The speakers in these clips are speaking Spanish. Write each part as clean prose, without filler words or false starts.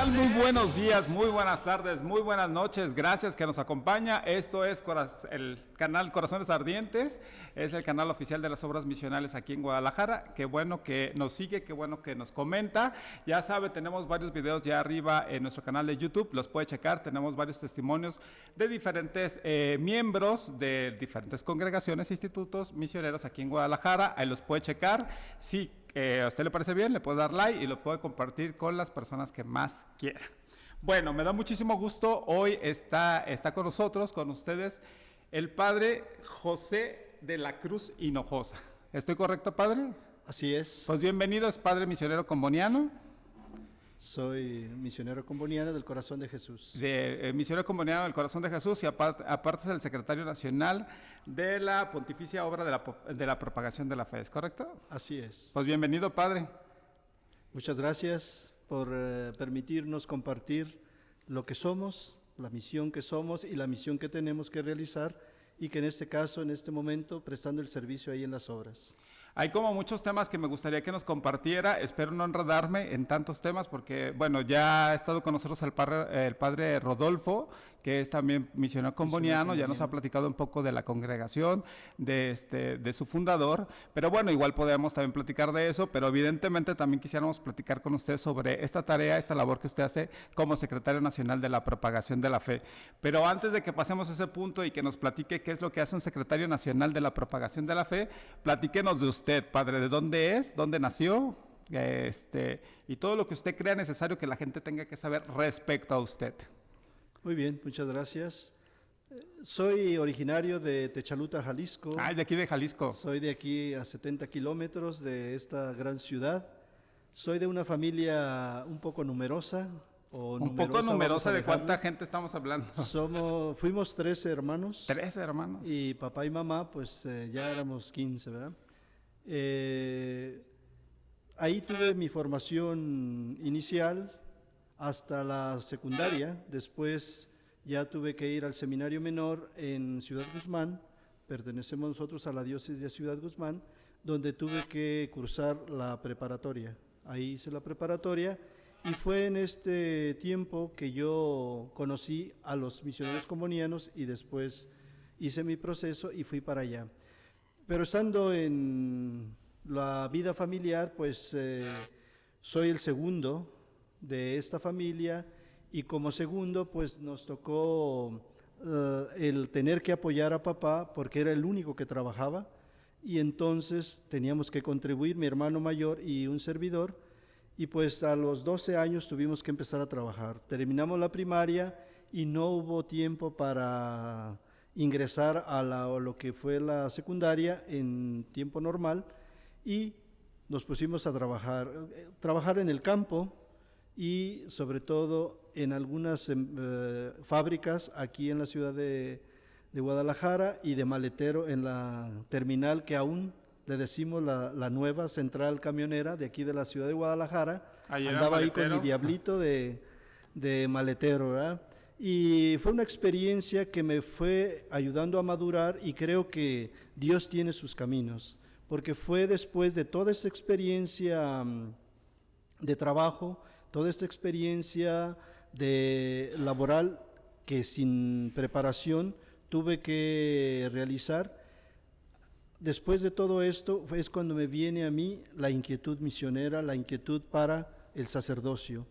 tal? Muy buenos días, muy buenas tardes, muy buenas noches. Gracias que nos acompaña. Esto es el canal Corazones Ardientes. Es el canal oficial de las obras misionales aquí en Guadalajara. Qué bueno que nos sigue, qué bueno que nos comenta. Ya sabe, tenemos varios videos ya arriba en nuestro canal de YouTube. Los puede checar. Tenemos varios testimonios de diferentes miembros de diferentes congregaciones e institutos misioneros aquí en Guadalajara. Ahí los puede checar. Sí. A usted le parece bien, le puede dar like y lo puede compartir con las personas que más quiera. Bueno, me da muchísimo gusto. Hoy está con nosotros, con ustedes, el padre José de la Cruz Hinojosa. ¿Estoy correcto, padre? Así es. Pues bienvenido, es padre misionero comboniano. Soy misionero comboniano del Corazón de Jesús. Misionero comboniano del Corazón de Jesús y aparte es el secretario nacional de la Pontificia Obra de la Propagación de la Fe, ¿es correcto? Así es. Pues bienvenido, padre. Muchas gracias por permitirnos compartir lo que somos, la misión que somos y la misión que tenemos que realizar, y que en este caso, en este momento, prestando el servicio ahí en las obras. Hay como muchos temas que me gustaría que nos compartiera. Espero no enredarme en tantos temas porque, bueno, ya ha estado con nosotros el padre Rodolfo, que es también misionero comboniano. Ya nos ha platicado un poco de la congregación, de su fundador. Pero bueno, igual podemos también platicar de eso, pero evidentemente también quisiéramos platicar con usted sobre esta tarea, esta labor que usted hace como secretario nacional de la propagación de la fe. Pero antes de que pasemos a ese punto y que nos platique qué es lo que hace un secretario nacional de la propagación de la fe, platíquenos de usted. Padre, ¿de dónde es? ¿Dónde nació? Y todo lo que usted crea necesario que la gente tenga que saber respecto a usted. Muy bien, muchas gracias. Soy originario de Techaluta, Jalisco. Ah, es de aquí de Jalisco. Soy de aquí a 70 kilómetros de esta gran ciudad. Soy de una familia un poco numerosa. Un poco numerosa, ¿de cuánta gente estamos hablando? Fuimos 13 hermanos. 13 hermanos. Y papá y mamá, pues ya éramos 15, ¿verdad? Ahí tuve mi formación inicial hasta la secundaria. Después ya tuve que ir al seminario menor en Ciudad Guzmán. Pertenecemos nosotros a la diócesis de Ciudad Guzmán, donde tuve que cursar la preparatoria. Ahí hice la preparatoria y fue en este tiempo que yo conocí a los misioneros combonianos y después hice mi proceso y fui para allá. Pero estando en la vida familiar, pues soy el segundo de esta familia, y como segundo pues nos tocó el tener que apoyar a papá porque era el único que trabajaba, y entonces teníamos que contribuir, mi hermano mayor y un servidor, y pues a los 12 años tuvimos que empezar a trabajar. Terminamos la primaria y no hubo tiempo para ingresar a lo que fue la secundaria en tiempo normal, y nos pusimos a trabajar en el campo y sobre todo en algunas fábricas aquí en la ciudad de Guadalajara, y de maletero en la terminal que aún le decimos la nueva central camionera de aquí de la ciudad de Guadalajara. Andaba ahí con mi diablito de maletero, ¿verdad? Y fue una experiencia que me fue ayudando a madurar, y creo que Dios tiene sus caminos, porque fue después de toda esta experiencia de trabajo, toda esta experiencia de laboral que sin preparación tuve que realizar. Después de todo esto es cuando me viene a mí la inquietud misionera, la inquietud para el sacerdocio.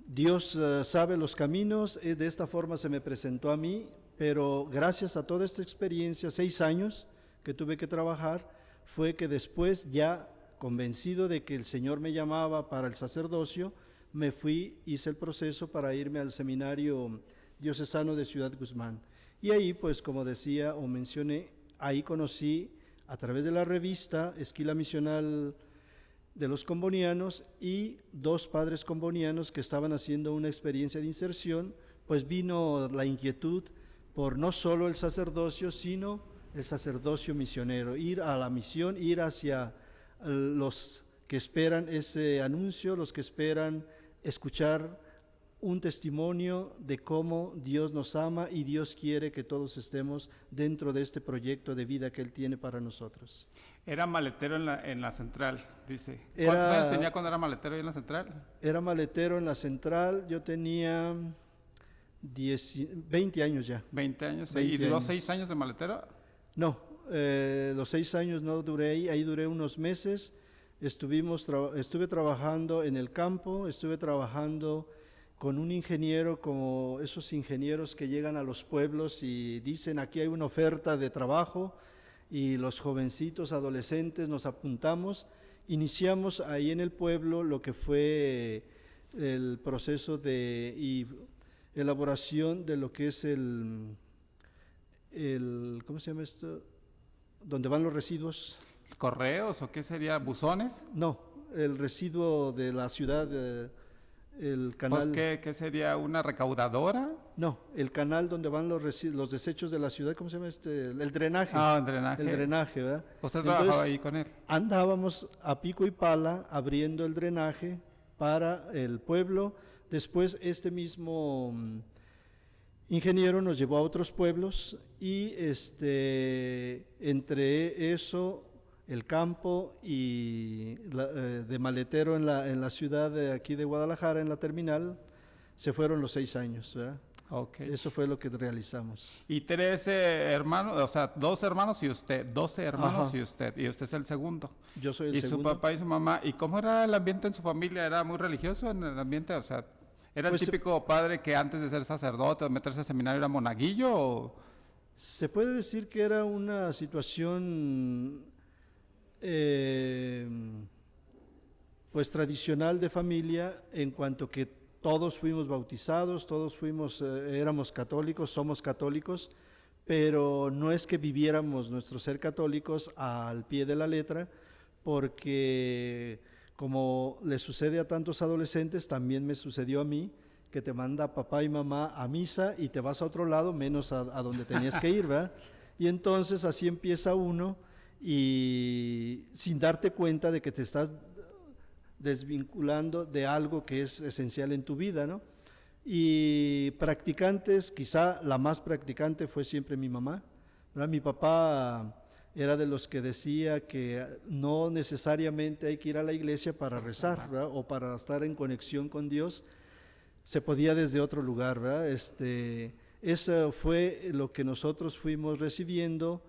Dios sabe los caminos, de esta forma se me presentó a mí, pero gracias a toda esta experiencia, 6 años que tuve que trabajar, fue que después, ya convencido de que el Señor me llamaba para el sacerdocio, me fui, hice el proceso para irme al seminario diocesano de Ciudad Guzmán. Y ahí, pues como decía o mencioné, ahí conocí a través de la revista Esquila Misional de los Combonianos y 2 padres combonianos que estaban haciendo una experiencia de inserción, pues vino la inquietud por no solo el sacerdocio, sino el sacerdocio misionero, ir a la misión, ir hacia los que esperan ese anuncio, los que esperan escuchar un testimonio de cómo Dios nos ama y Dios quiere que todos estemos dentro de este proyecto de vida que Él tiene para nosotros. Era maletero en la central, dice. Era- ¿Cuántos años tenía cuando era maletero ahí en la central? Era maletero en la central, yo tenía 20 años ya. 20 años. ¿Y 20 duró años. 6 años de maletero? No, los 6 años no duré ahí duré unos meses. Estuve trabajando en el campo, estuve trabajando con un ingeniero, como esos ingenieros que llegan a los pueblos y dicen aquí hay una oferta de trabajo, y los jovencitos adolescentes nos apuntamos. Iniciamos ahí en el pueblo lo que fue el proceso de elaboración de lo que es ¿cómo se llama esto? ¿Dónde van los residuos? ¿Correos o qué sería? ¿Buzones? No, el residuo de la ciudad, el Pues, canal. ¿qué sería? ¿Una recaudadora? No, el canal donde van los desechos de la ciudad, ¿cómo se llama este? El drenaje. Ah, el drenaje. El drenaje, ¿verdad? ¿Usted Entonces, trabajaba ahí con él? andábamos a pico y pala abriendo el drenaje para el pueblo. Después este mismo ingeniero nos llevó a otros pueblos y entre eso, el campo y de maletero en la ciudad de aquí de Guadalajara, en la terminal, se fueron los 6 años, ¿verdad? Ok. Eso fue lo que realizamos. Y 13 hermanos, o sea, 2 hermanos y usted, 12 hermanos Ajá. y usted es el segundo. Yo soy el Y segundo. su papá y su mamá. ¿Y cómo era el ambiente en su familia? ¿Era muy religioso en el ambiente? O sea, ¿era el Pues, típico padre que antes de ser sacerdote o meterse al seminario era monaguillo? O... Se puede decir que era una situación pues tradicional de familia, en cuanto que todos fuimos bautizados, todos éramos católicos, somos católicos, pero no es que viviéramos nuestro ser católicos al pie de la letra, porque como le sucede a tantos adolescentes, también me sucedió a mí, que te manda papá y mamá a misa y te vas a otro lado menos a donde tenías que ir, ¿verdad? Y entonces así empieza uno, y sin darte cuenta de que te estás desvinculando de algo que es esencial en tu vida, ¿no? Y practicantes, quizá la más practicante fue siempre mi mamá, ¿verdad? Mi papá era de los que decía que no necesariamente hay que ir a la iglesia para rezar, ¿verdad? O para estar en conexión con Dios, se podía desde otro lugar, ¿verdad? Eso fue lo que nosotros fuimos recibiendo.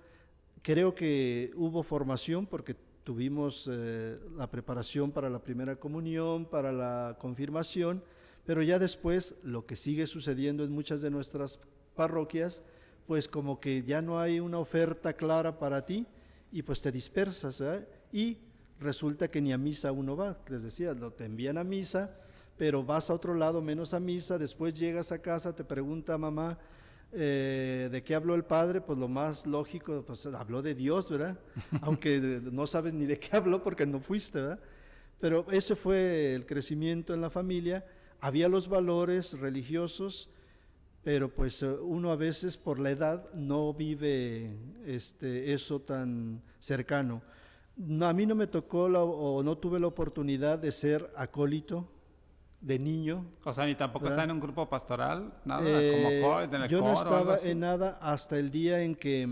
Creo que hubo formación porque tuvimos la preparación para la primera comunión, para la confirmación, pero ya después lo que sigue sucediendo en muchas de nuestras parroquias, pues como que ya no hay una oferta clara para ti y pues te dispersas, ¿verdad? Y resulta que ni a misa uno va, les decía, te envían a misa, pero vas a otro lado menos a misa, después llegas a casa, te pregunta mamá, ¿de qué habló el padre? Pues lo más lógico, pues habló de Dios, ¿verdad? Aunque no sabes ni de qué habló porque no fuiste, ¿verdad? Pero ese fue el crecimiento en la familia. Había los valores religiosos, pero pues uno a veces por la edad no vive eso tan cercano. No, a mí no me tocó o no tuve la oportunidad de ser acólito de niño. O sea, ni tampoco ¿verdad? está en un grupo pastoral, nada, en el Yo no coro o algo estaba así. en nada hasta el día en que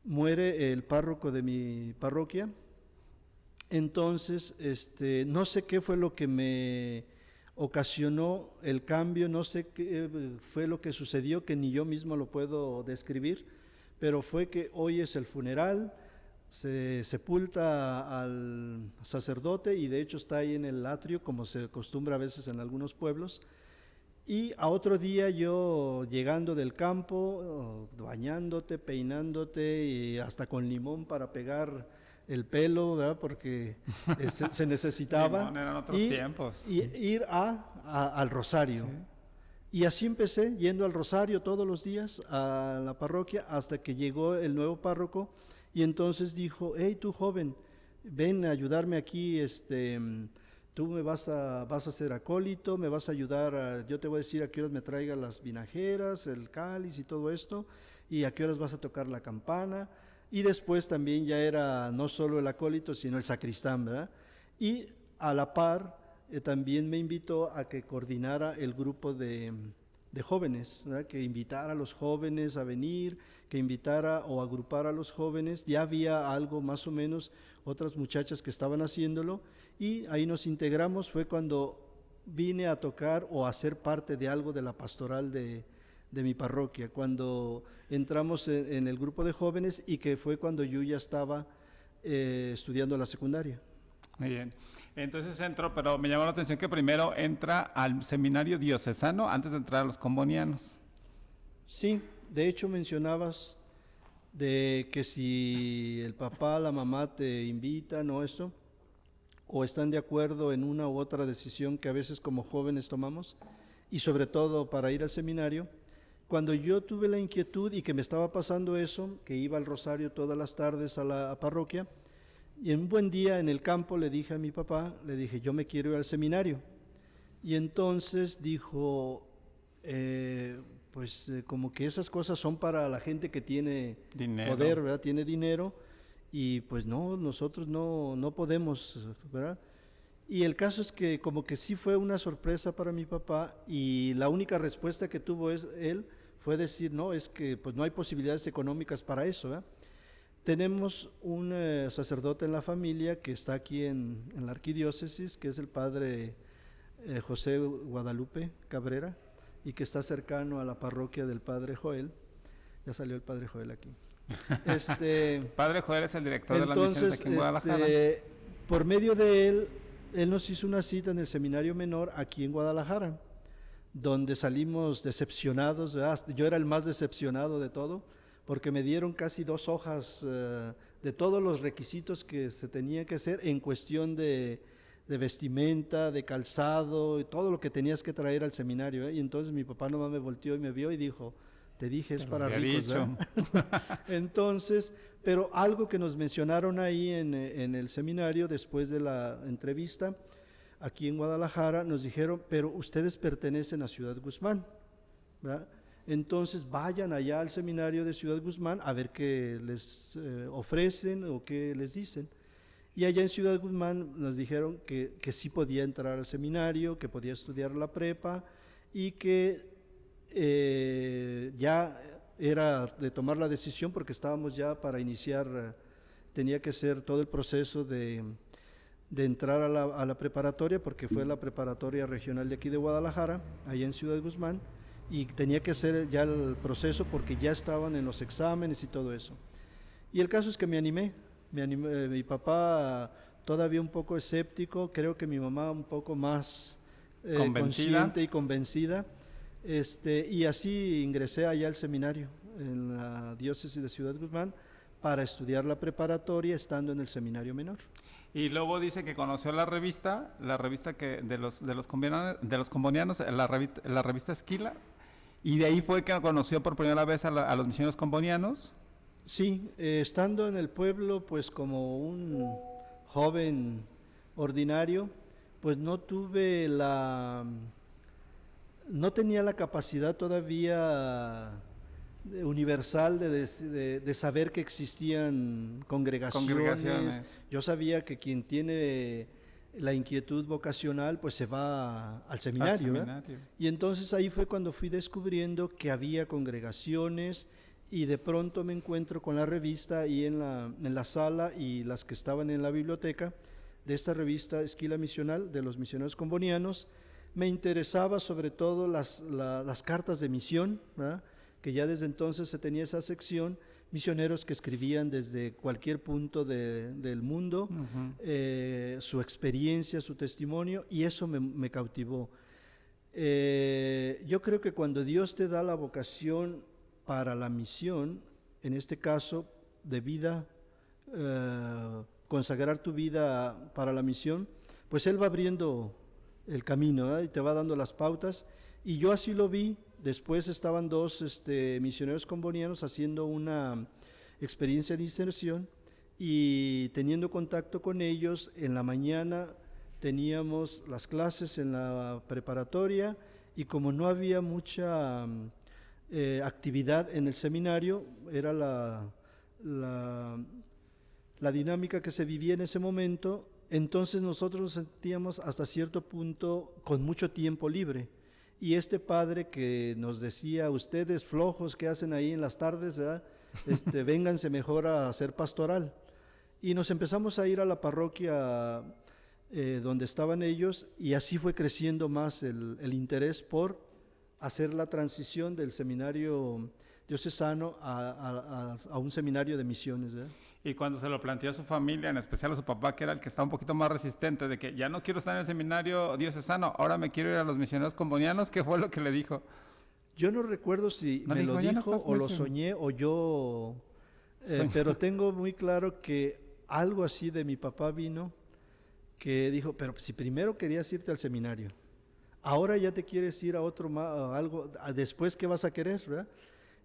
muere el párroco de mi parroquia. Entonces, no sé qué fue lo que me ocasionó el cambio, no sé qué fue lo que sucedió, que ni yo mismo lo puedo describir, pero fue que hoy es el funeral, se sepulta al sacerdote y de hecho está ahí en el atrio, como se acostumbra a veces en algunos pueblos. Y a otro día yo llegando del campo, bañándote, peinándote y hasta con limón para pegar el pelo, ¿verdad? Porque se necesitaba. Limón, eran otros tiempos. Y ir al rosario. Sí. Y así empecé, yendo al rosario todos los días a la parroquia, hasta que llegó el nuevo párroco y entonces dijo, hey, tú joven, ven a ayudarme aquí, tú me vas a ser acólito, me vas a ayudar, yo te voy a decir a qué horas me traiga las vinajeras, el cáliz y todo esto, y a qué horas vas a tocar la campana. Y después también ya era no solo el acólito, sino el sacristán, ¿verdad? Y a la par también me invitó a que coordinara el grupo de jóvenes, ¿verdad? Que invitara a los jóvenes a venir, que invitara o agrupara a los jóvenes. Ya había algo más o menos, otras muchachas que estaban haciéndolo, y ahí nos integramos. Fue cuando vine a tocar o a ser parte de algo de la pastoral de mi parroquia, cuando entramos en el grupo de jóvenes, y que fue cuando yo ya estaba estudiando la secundaria. Muy bien. Entonces entró, pero me llamó la atención que primero entra al seminario diocesano antes de entrar a los combonianos. Sí, de hecho mencionabas de que si el papá, la mamá te invitan o esto, o están de acuerdo en una u otra decisión que a veces como jóvenes tomamos, y sobre todo para ir al seminario. Cuando yo tuve la inquietud y que me estaba pasando eso, que iba al rosario todas las tardes a la parroquia, y en un buen día en el campo le dije a mi papá, le dije, yo me quiero ir al seminario. Y entonces dijo, como que esas cosas son para la gente que tiene Dinero. poder, ¿verdad? Tiene dinero, y pues no, nosotros no podemos, ¿verdad? Y el caso es que como que sí fue una sorpresa para mi papá, y la única respuesta que tuvo él fue decir, no, es que pues no hay posibilidades económicas para eso, ¿verdad? Tenemos un sacerdote en la familia que está aquí en la arquidiócesis, que es el padre José Guadalupe Cabrera, y que está cercano a la parroquia del padre Joel. Ya salió el padre Joel aquí. Padre Joel es el director de las misiones aquí en Guadalajara. Por medio de él nos hizo una cita en el seminario menor aquí en Guadalajara, donde salimos decepcionados, ¿verdad? Yo era el más decepcionado de todo, porque me dieron casi 2 hojas de todos los requisitos que se tenía que hacer en cuestión de vestimenta, de calzado, y todo lo que tenías que traer al seminario, ¿eh? Y entonces mi papá nomás me volteó y me vio y dijo, te dije, es para ricos, ¿verdad? Entonces, pero algo que nos mencionaron ahí en el seminario después de la entrevista, aquí en Guadalajara, nos dijeron, pero ustedes pertenecen a Ciudad Guzmán, ¿verdad? Entonces vayan allá al seminario de Ciudad Guzmán a ver qué les ofrecen o qué les dicen. Y allá en Ciudad Guzmán nos dijeron que sí podía entrar al seminario, que podía estudiar la prepa, y que ya era de tomar la decisión, porque estábamos ya para iniciar, tenía que ser todo el proceso de entrar a la preparatoria, porque fue la preparatoria regional de aquí de Guadalajara, allá en Ciudad Guzmán, y tenía que hacer ya el proceso porque ya estaban en los exámenes y todo eso. Y el caso es que me animé, mi papá todavía un poco escéptico, creo que mi mamá un poco más consciente y convencida, y así ingresé allá al seminario en la diócesis de Ciudad Guzmán para estudiar la preparatoria estando en el seminario menor. Y luego dice que conoció la revista que de los combonianos, la revista Esquila, y de ahí fue que conoció por primera vez a los misioneros combonianos. Sí, estando en el pueblo, pues como un joven ordinario, pues no tenía la capacidad todavía universal de saber que existían congregaciones. Yo sabía que quien tiene la inquietud vocacional pues se va al seminario. Y entonces ahí fue cuando fui descubriendo que había congregaciones, y de pronto me encuentro con la revista ahí en la sala, y las que estaban en la biblioteca de esta revista Esquila Misional de los misioneros combonianos. Me interesaba sobre todo las cartas de misión, ¿verdad? Que ya desde entonces se tenía esa sección, misioneros que escribían desde cualquier punto del mundo, su experiencia, su testimonio, y eso me cautivó. Yo creo que cuando Dios te da la vocación para la misión, en este caso de vida, consagrar tu vida para la misión, pues Él va abriendo el camino, ¿eh? Y te va dando las pautas, y yo así lo vi. Después estaban 2 misioneros combonianos haciendo una experiencia de inserción, y teniendo contacto con ellos, en la mañana teníamos las clases en la preparatoria, y como no había mucha actividad en el seminario, era la dinámica que se vivía en ese momento, Entonces nosotros nos sentíamos hasta cierto punto con mucho tiempo libre. Y este padre que nos decía, ustedes flojos que hacen ahí en las tardes, ¿verdad? Vénganse mejor a hacer pastoral. Y nos empezamos a ir a la parroquia donde estaban ellos, y así fue creciendo más el interés por hacer la transición del seminario diocesano a un seminario de misiones, ¿verdad? Y cuando se lo planteó a su familia, en especial a su papá, que era el que estaba un poquito más resistente, de que ya no quiero estar en el seminario diocesano, ahora me quiero ir a los misioneros combonianos, ¿qué fue lo que le dijo? Yo no recuerdo si No me dijo, lo "Ya no dijo estás o lo menso". soñé o yo, pero tengo muy claro que algo así de mi papá vino, que dijo, pero si primero querías irte al seminario, ahora ya te quieres ir a otro, a algo, después ¿qué vas a querer, verdad?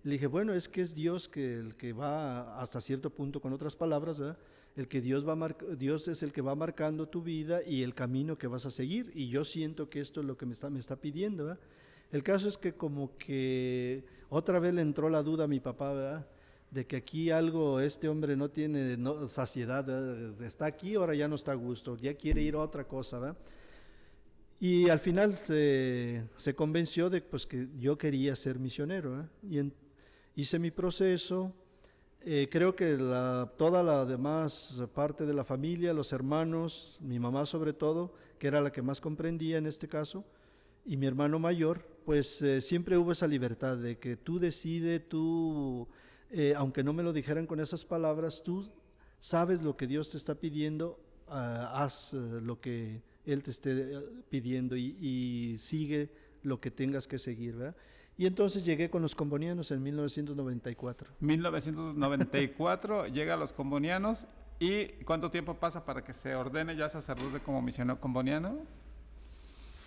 Le dije, bueno, es que es Dios el que va hasta cierto punto, con otras palabras, ¿verdad? El que Dios es el que va marcando tu vida y el camino que vas a seguir, y yo siento que esto es lo que me está pidiendo, ¿verdad? El caso es que como que otra vez le entró la duda a mi papá, ¿verdad? De que aquí este hombre no tiene saciedad, ¿verdad? Está aquí, ahora ya no está a gusto, ya quiere ir a otra cosa, ¿verdad? Y al final se convenció de pues, que yo quería ser misionero, ¿eh? Hice mi proceso. Creo que toda la demás parte de la familia, los hermanos, mi mamá sobre todo, que era la que más comprendía en este caso, y mi hermano mayor, pues siempre hubo esa libertad de que tú decides, aunque no me lo dijeran con esas palabras, tú sabes lo que Dios te está pidiendo, haz lo que Él te esté pidiendo y sigue lo que tengas que seguir, ¿verdad? Y entonces llegué con los combonianos en 1994. 1994 llega a los combonianos. ¿Y cuánto tiempo pasa para que se ordene ya sacerdote como misionero comboniano?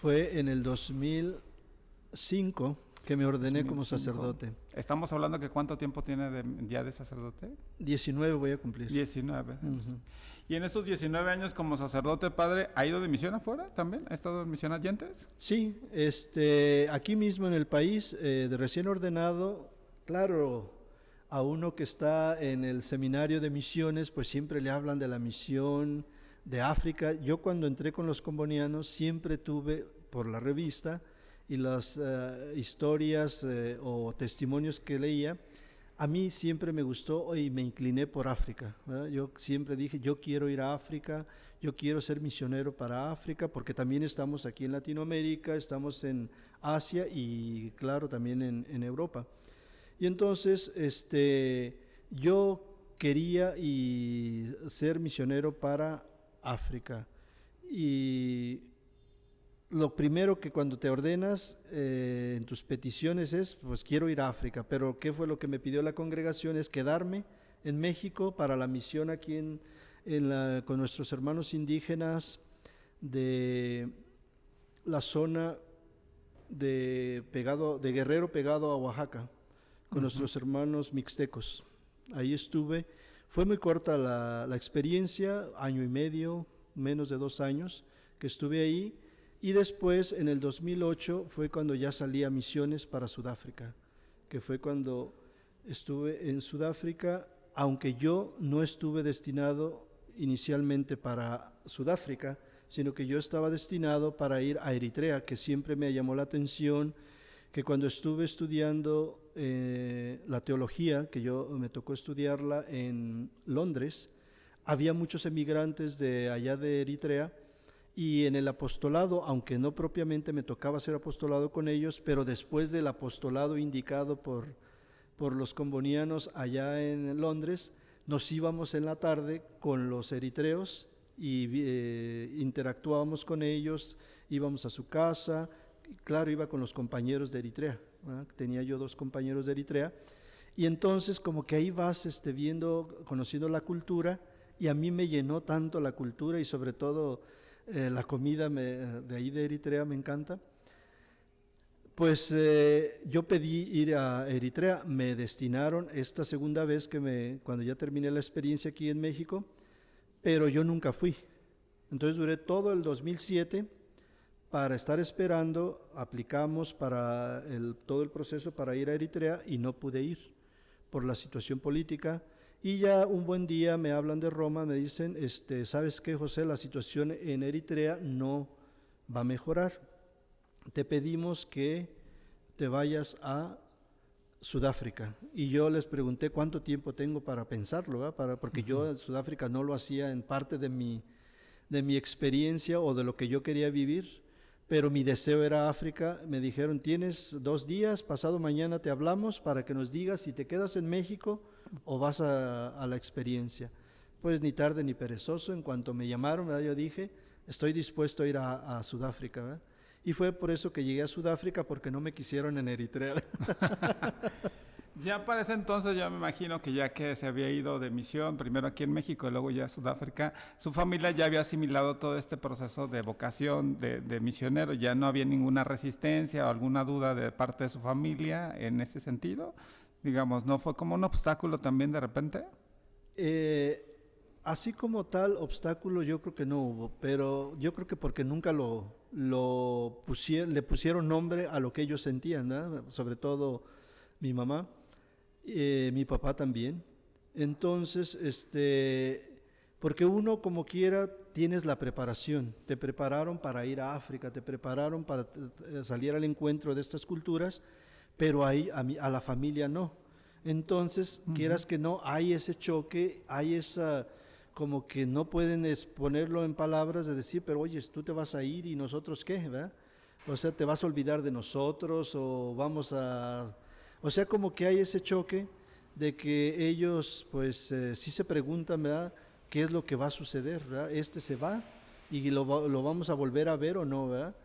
Fue en el 2005 que me ordené 2005. como sacerdote. Estamos hablando que ¿cuánto tiempo tiene ya de sacerdote? 19 voy a cumplir. 19. Uh-huh. Y en esos 19 años como sacerdote, padre, ¿ha ido de misión afuera también? ¿Ha estado en misión Allentes? Sí, aquí mismo en el país, de recién ordenado, claro, a uno que está en el seminario de misiones, pues siempre le hablan de la misión de África. Yo cuando entré con los combonianos siempre tuve, por la revista y las historias o testimonios que leía, a mí siempre me gustó y me incliné por África, ¿verdad? Yo siempre dije, yo quiero ir a África, yo quiero ser misionero para África, porque también estamos aquí en Latinoamérica, estamos en Asia y claro, también en Europa. Y entonces, yo quería ser misionero para África. Y lo primero que cuando te ordenas en tus peticiones es, pues quiero ir a África, pero ¿qué fue lo que me pidió la congregación? Es quedarme en México para la misión aquí con nuestros hermanos indígenas de la zona de Guerrero pegado a Oaxaca, con nuestros hermanos mixtecos. Ahí estuve, fue muy corta la experiencia, año y medio, menos de 2 años que estuve ahí. Y después, en el 2008, fue cuando ya salí a misiones para Sudáfrica, que fue cuando estuve en Sudáfrica, aunque yo no estuve destinado inicialmente para Sudáfrica, sino que yo estaba destinado para ir a Eritrea, que siempre me llamó la atención, que cuando estuve estudiando la teología, que me tocó estudiarla en Londres, había muchos emigrantes de allá de Eritrea. Y en el apostolado, aunque no propiamente me tocaba hacer apostolado con ellos, pero después del apostolado indicado por los combonianos allá en Londres, nos íbamos en la tarde con los eritreos y interactuábamos con ellos, íbamos a su casa, y claro, iba con los compañeros de Eritrea, ¿verdad? Tenía yo 2 compañeros de Eritrea, y entonces como que ahí vas conociendo la cultura, y a mí me llenó tanto la cultura y sobre todo la comida de ahí de Eritrea me encanta. Pues yo pedí ir a Eritrea, me destinaron esta segunda vez cuando ya terminé la experiencia aquí en México, pero yo nunca fui. Entonces duré todo el 2007 para estar esperando, aplicamos todo el proceso para ir a Eritrea y no pude ir por la situación política. Y ya un buen día me hablan de Roma, me dicen, ¿sabes qué, José? La situación en Eritrea no va a mejorar. Te pedimos que te vayas a Sudáfrica. Y yo les pregunté cuánto tiempo tengo para pensarlo, ¿verdad? Porque yo en Sudáfrica no lo hacía en parte de mi experiencia o de lo que yo quería vivir, pero mi deseo era África. Me dijeron, tienes 2 días, pasado mañana te hablamos para que nos digas si te quedas en México o vas a la experiencia. Pues ni tarde ni perezoso, en cuanto me llamaron, ¿verdad? Yo dije, estoy dispuesto a ir a Sudáfrica, ¿verdad? Y fue por eso que llegué a Sudáfrica, porque no me quisieron en Eritrea. Ya para ese entonces yo me imagino que ya que se había ido de misión, primero aquí en México y luego ya a Sudáfrica, su familia ya había asimilado todo este proceso de vocación de misionero, ya no había ninguna resistencia o alguna duda de parte de su familia en ese sentido. Digamos, ¿no fue como un obstáculo también de repente? Así como tal obstáculo yo creo que no hubo, pero yo creo que porque nunca le pusieron nombre a lo que ellos sentían, ¿no? Sobre todo mi mamá, mi papá también. Entonces, porque uno como quiera tienes la preparación, te prepararon para ir a África, te prepararon para salir al encuentro de estas culturas, pero ahí a la familia no. Entonces, quieras que no, hay ese choque, hay esa, como que no pueden exponerlo en palabras de decir, pero oye, tú te vas a ir y nosotros qué, ¿verdad? O sea, te vas a olvidar de nosotros o vamos a... O sea, como que hay ese choque de que ellos, pues, sí se preguntan, ¿verdad? ¿Qué es lo que va a suceder, ¿verdad? Se va y lo vamos a volver a ver o no, ¿verdad?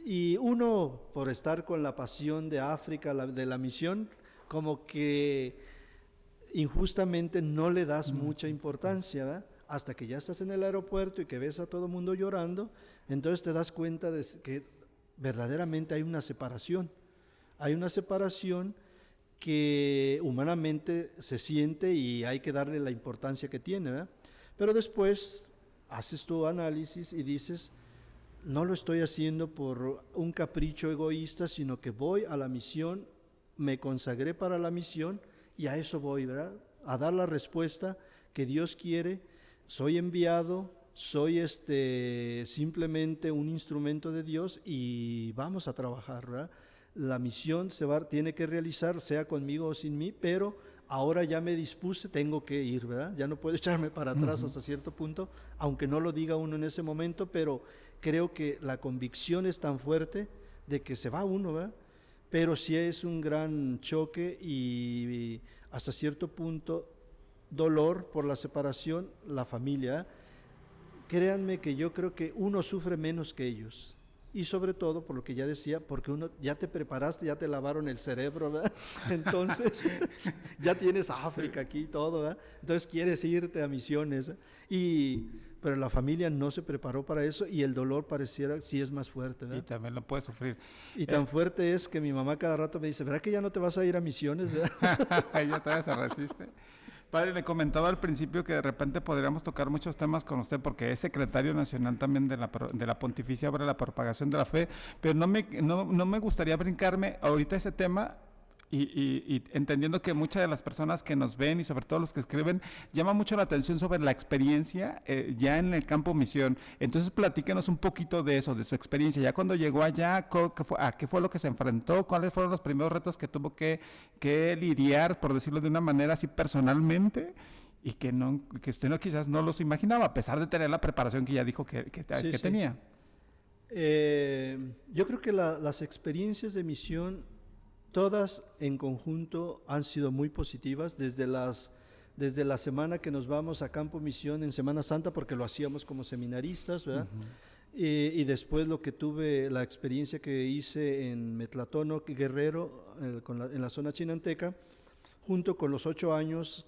Y uno, por estar con la pasión de África, de la misión, como que injustamente no le das mucha importancia, ¿verdad? Hasta que ya estás en el aeropuerto y que ves a todo el mundo llorando, entonces te das cuenta de que verdaderamente hay una separación. Hay una separación que humanamente se siente y hay que darle la importancia que tiene, ¿verdad? Pero después haces tu análisis y dices, no lo estoy haciendo por un capricho egoísta, sino que voy a la misión, me consagré para la misión y a eso voy, ¿verdad? A dar la respuesta que Dios quiere. Soy enviado, soy simplemente un instrumento de Dios y vamos a trabajar, ¿verdad? La misión tiene que realizar, sea conmigo o sin mí, pero ahora ya me dispuse, tengo que ir, ¿verdad? Ya no puedo echarme para atrás hasta cierto punto, aunque no lo diga uno en ese momento, pero creo que la convicción es tan fuerte de que se va uno, ¿verdad? Pero sí es un gran choque y hasta cierto punto dolor por la separación, la familia. Créanme que yo creo que uno sufre menos que ellos. Y sobre todo, por lo que ya decía, porque uno ya te preparaste, ya te lavaron el cerebro, ¿verdad? Entonces, ya tienes África aquí y todo, ¿verdad? Entonces quieres irte a misiones, ¿eh? Pero la familia no se preparó para eso y el dolor pareciera sí es más fuerte, ¿verdad? Y también lo puede sufrir. Y tan fuerte es que mi mamá cada rato me dice, ¿verdad que ya no te vas a ir a misiones, ¿verdad? Ella todavía se resiste. Padre, le comentaba al principio que de repente podríamos tocar muchos temas con usted porque es secretario nacional también de la Pontificia para la Propagación de la Fe, pero no me gustaría brincarme ahorita ese tema y entendiendo que muchas de las personas que nos ven y sobre todo los que escriben llama mucho la atención sobre la experiencia ya en el campo misión. Entonces platíquenos un poquito de eso, de su experiencia. Ya cuando llegó allá, ¿a qué fue lo que se enfrentó? ¿Cuáles fueron los primeros retos que tuvo que lidiar, por decirlo de una manera así personalmente? Y que usted quizás no los imaginaba, a pesar de tener la preparación que ya dijo que Sí. tenía. Yo creo que las experiencias de misión todas en conjunto han sido muy positivas desde la semana que nos vamos a Campo Misión en Semana Santa, porque lo hacíamos como seminaristas, ¿verdad? Y después lo que tuve, la experiencia que hice en Metlatónoc, Guerrero, en la zona chinanteca, junto con los 8 años,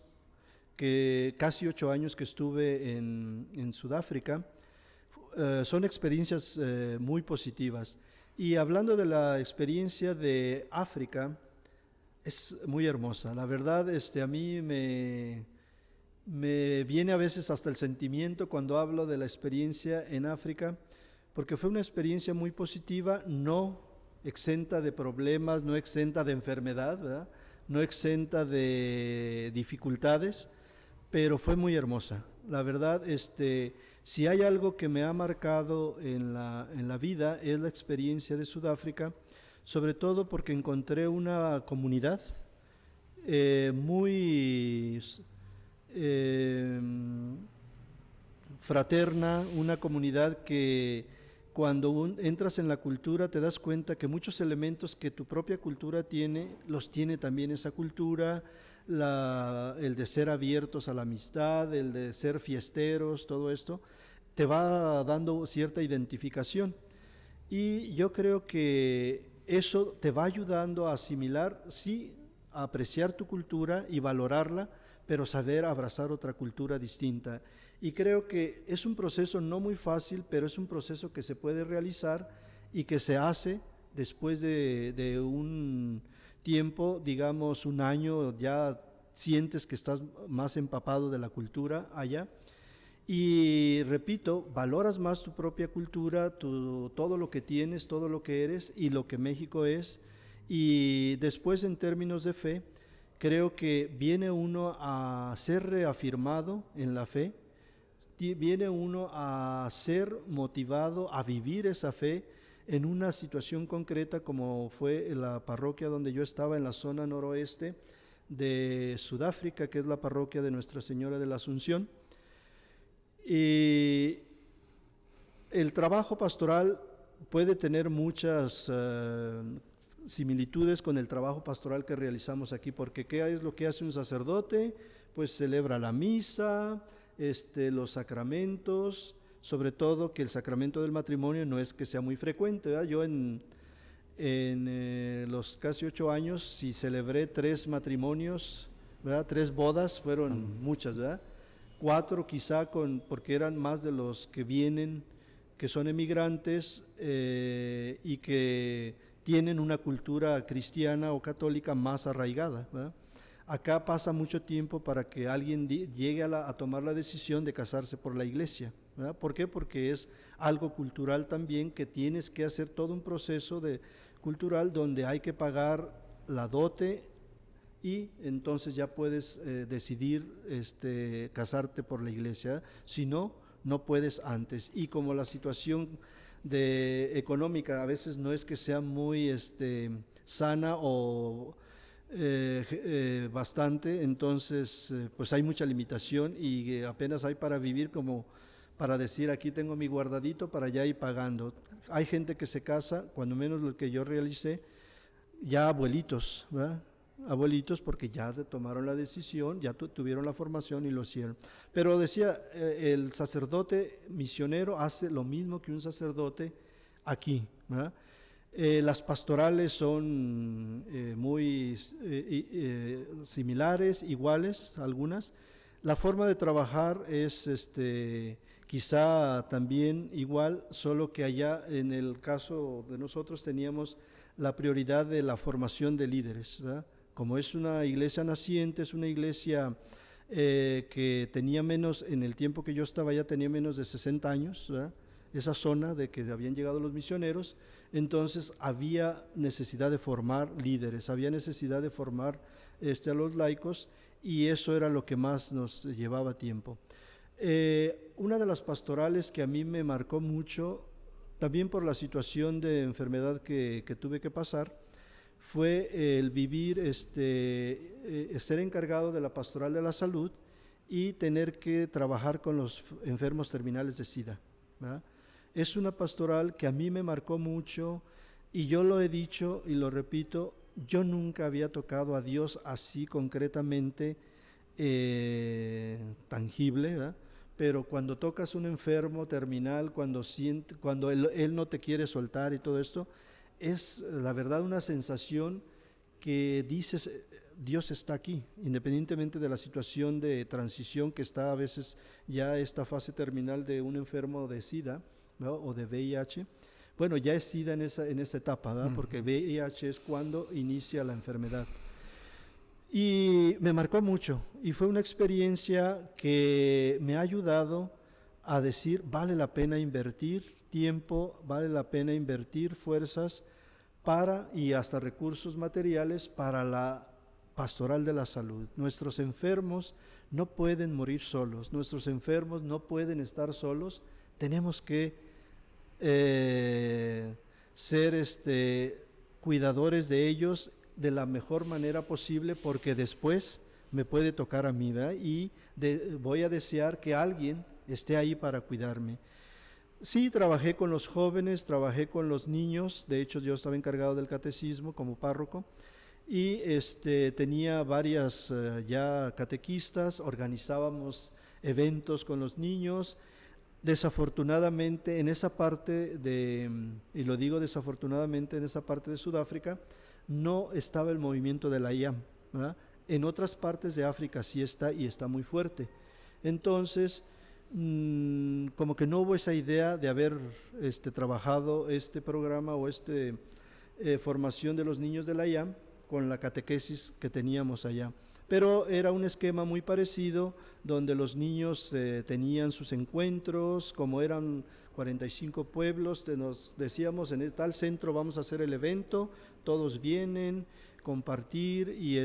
casi 8 años que estuve en Sudáfrica, son experiencias muy positivas. Y hablando de la experiencia de África, es muy hermosa. La verdad, a mí me viene a veces hasta el sentimiento cuando hablo de la experiencia en África, porque fue una experiencia muy positiva, no exenta de problemas, no exenta de enfermedad, ¿verdad? No exenta de dificultades, pero fue muy hermosa. La verdad, si hay algo que me ha marcado en la vida es la experiencia de Sudáfrica, sobre todo porque encontré una comunidad muy fraterna, una comunidad que cuando entras en la cultura te das cuenta que muchos elementos que tu propia cultura tiene, los tiene también esa cultura, el de ser abiertos a la amistad, el de ser fiesteros, todo esto, te va dando cierta identificación. Y yo creo que eso te va ayudando a asimilar, sí, a apreciar tu cultura y valorarla, pero saber abrazar otra cultura distinta. Y creo que es un proceso no muy fácil, pero es un proceso que se puede realizar y que se hace después de un tiempo, digamos un año, ya sientes que estás más empapado de la cultura allá. Y repito, valoras más tu propia cultura, todo lo que tienes, todo lo que eres y lo que México es. Y después, en términos de fe, creo que viene uno a ser reafirmado en la fe, viene uno a ser motivado a vivir esa fe en una situación concreta como fue en la parroquia donde yo estaba en la zona noroeste de Sudáfrica, que es la parroquia de Nuestra Señora de la Asunción. Y el trabajo pastoral puede tener muchas similitudes con el trabajo pastoral que realizamos aquí, porque ¿qué es lo que hace un sacerdote? Pues celebra la misa, los sacramentos, sobre todo que el sacramento del matrimonio no es que sea muy frecuente, ¿verdad? Yo en los casi 8 años sí celebré 3 matrimonios, ¿verdad? 3 bodas, fueron muchas, ¿verdad? 4 quizá porque eran más de los que vienen, que son emigrantes y que tienen una cultura cristiana o católica más arraigada, ¿verdad? Acá pasa mucho tiempo para que alguien llegue a tomar la decisión de casarse por la iglesia, ¿verdad? ¿Por qué? Porque es algo cultural también, que tienes que hacer todo un proceso cultural donde hay que pagar la dote y entonces ya puedes decidir casarte por la iglesia. Si no, no puedes antes. Y como la situación económica a veces no es que sea muy sana o bastante, entonces pues hay mucha limitación y apenas hay para vivir, como para decir aquí tengo mi guardadito para ya ir pagando. Hay gente que se casa, cuando menos lo que yo realicé, ya abuelitos, ¿verdad? Abuelitos, porque ya tomaron la decisión, ya tuvieron la formación y lo hicieron. Pero decía, el sacerdote misionero hace lo mismo que un sacerdote aquí, ¿verdad? Las pastorales son muy similares, iguales, algunas. La forma de trabajar es quizá también igual, solo que allá en el caso de nosotros teníamos la prioridad de la formación de líderes, ¿verdad? Como es una iglesia naciente, es una iglesia que tenía menos, en el tiempo que yo estaba allá tenía menos de 60 años, ¿verdad? Esa zona de que habían llegado los misioneros, entonces había necesidad de formar líderes, había necesidad de formar a los laicos, y eso era lo que más nos llevaba tiempo. Una de las pastorales que a mí me marcó mucho, también por la situación de enfermedad que tuve que pasar, fue el vivir, ser encargado de la pastoral de la salud y tener que trabajar con los enfermos terminales de SIDA, ¿verdad? Es una pastoral que a mí me marcó mucho, y yo lo he dicho y lo repito, yo nunca había tocado a Dios así concretamente, tangible, ¿verdad? Pero cuando tocas un enfermo terminal, cuando él no te quiere soltar y todo esto, es la verdad una sensación que dices, Dios está aquí, independientemente de la situación de transición que está a veces ya esta fase terminal de un enfermo de SIDA, ¿no? O de VIH. Bueno, ya es SIDA en esa etapa, ¿verdad? Porque VIH es cuando inicia la enfermedad. Y me marcó mucho, y fue una experiencia que me ha ayudado a decir, vale la pena invertir tiempo, vale la pena invertir fuerzas y hasta recursos materiales para la pastoral de la salud. Nuestros enfermos no pueden morir solos, nuestros enfermos no pueden estar solos, tenemos que ser cuidadores de ellos de la mejor manera posible, porque después me puede tocar a mí, ¿verdad? Y voy a desear que alguien esté ahí para cuidarme. Sí, trabajé con los jóvenes, trabajé con los niños, de hecho yo estaba encargado del catecismo como párroco, y tenía varias ya catequistas, organizábamos eventos con los niños. Desafortunadamente en esa parte y lo digo desafortunadamente, en esa parte de Sudáfrica no estaba el movimiento de la IAM, ¿verdad? En otras partes de África sí está, y está muy fuerte. Entonces, como que no hubo esa idea de haber trabajado este programa o formación de los niños de la IAM con la catequesis que teníamos allá. Pero era un esquema muy parecido, donde los niños tenían sus encuentros, como eran 45 pueblos, nos decíamos, en tal centro vamos a hacer el evento, todos vienen, compartir, y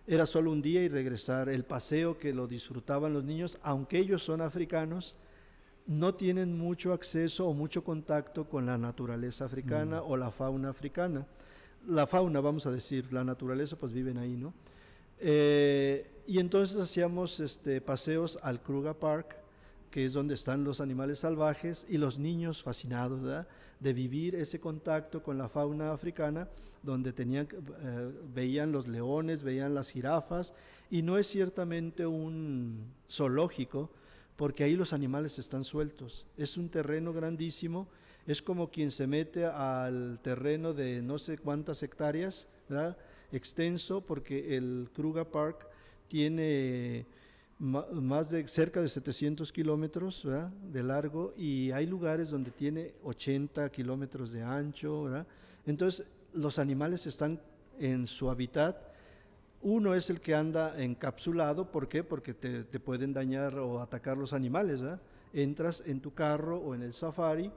era solo un día y regresar. El paseo que lo disfrutaban los niños, aunque ellos son africanos, no tienen mucho acceso o mucho contacto con la naturaleza africana o la fauna africana. La fauna, vamos a decir, la naturaleza, pues viven ahí, ¿no? Y entonces hacíamos paseos al Kruger Park, que es donde están los animales salvajes, y los niños fascinados, ¿verdad?, de vivir ese contacto con la fauna africana, donde veían los leones, veían las jirafas, y no es ciertamente un zoológico, porque ahí los animales están sueltos. Es un terreno grandísimo, es como quien se mete al terreno de no sé cuántas hectáreas, ¿verdad?, extenso, porque el Kruger Park tiene cerca de 700 kilómetros, ¿verdad?, de largo, y hay lugares donde tiene 80 kilómetros de ancho, ¿verdad? Entonces los animales están en su hábitat. Uno es el que anda encapsulado. ¿Por qué? Porque te pueden dañar o atacar los animales, ¿verdad? Entras en tu carro o en el safari,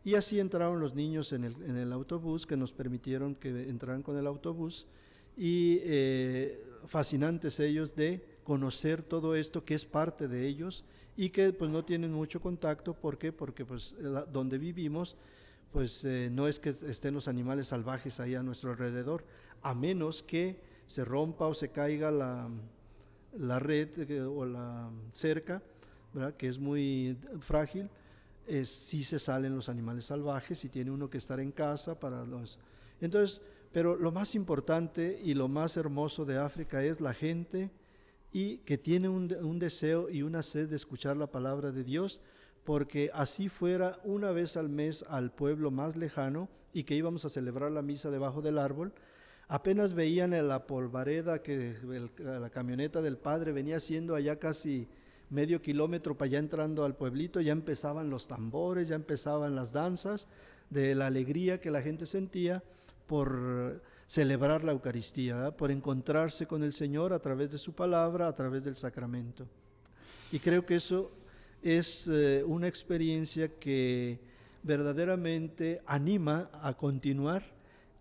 y así entraron los niños en el autobús, que nos permitieron que entraran con el autobús, y fascinantes ellos de conocer todo esto que es parte de ellos, y que pues no tienen mucho contacto. ¿Por qué? Porque pues donde vivimos pues no es que estén los animales salvajes ahí a nuestro alrededor, a menos que se rompa o se caiga la red o la cerca, ¿verdad?, que es muy frágil. Sí se salen los animales salvajes y tiene uno que estar en casa para los... Entonces, pero lo más importante y lo más hermoso de África es la gente, y que tiene un deseo y una sed de escuchar la palabra de Dios, porque así fuera una vez al mes al pueblo más lejano, y que íbamos a celebrar la misa debajo del árbol, apenas veían la polvareda que la camioneta del padre venía haciendo allá casi medio kilómetro para allá entrando al pueblito, ya empezaban los tambores, ya empezaban las danzas, de la alegría que la gente sentía por celebrar la Eucaristía, ¿verdad?, por encontrarse con el Señor a través de su palabra, a través del sacramento. Y creo que eso es una experiencia que verdaderamente anima a continuar